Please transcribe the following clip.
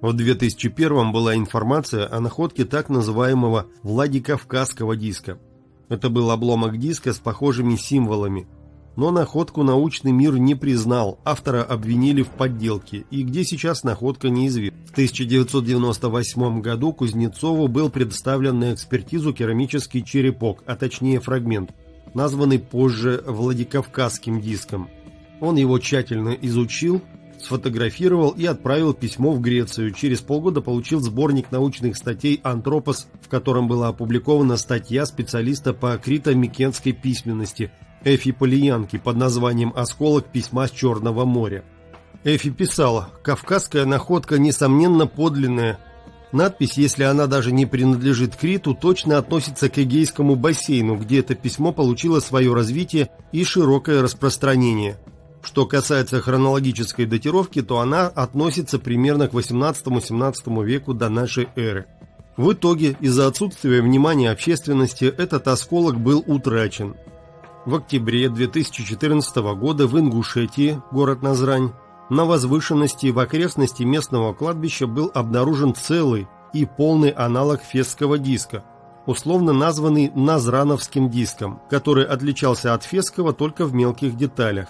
В 2001 была информация о находке так называемого Владикавказского диска. Это был обломок диска с похожими символами. Но находку научный мир не признал, автора обвинили в подделке, и где сейчас находка неизвестна. В 1998 году Кузнецову был представлен на экспертизу керамический черепок, а точнее фрагмент, названный позже Владикавказским диском. Он его тщательно изучил, сфотографировал и отправил письмо в Грецию. Через полгода получил сборник научных статей «Антропос», в котором была опубликована статья специалиста по крито-микенской письменности Эфи Полиянки под названием «Осколок письма с Черного моря». Эфи писала: «Кавказская находка, несомненно, подлинная. Надпись, если она даже не принадлежит Криту, точно относится к Эгейскому бассейну, где это письмо получило свое развитие и широкое распространение. Что касается хронологической датировки, то она относится примерно к 18-17 веку до нашей эры. В итоге, из-за отсутствия внимания общественности, этот осколок был утрачен. В октябре 2014 года в Ингушетии, город Назрань, на возвышенности в окрестности местного кладбища был обнаружен целый и полный аналог фесского диска, условно названный Назрановским диском, который отличался от фесского только в мелких деталях.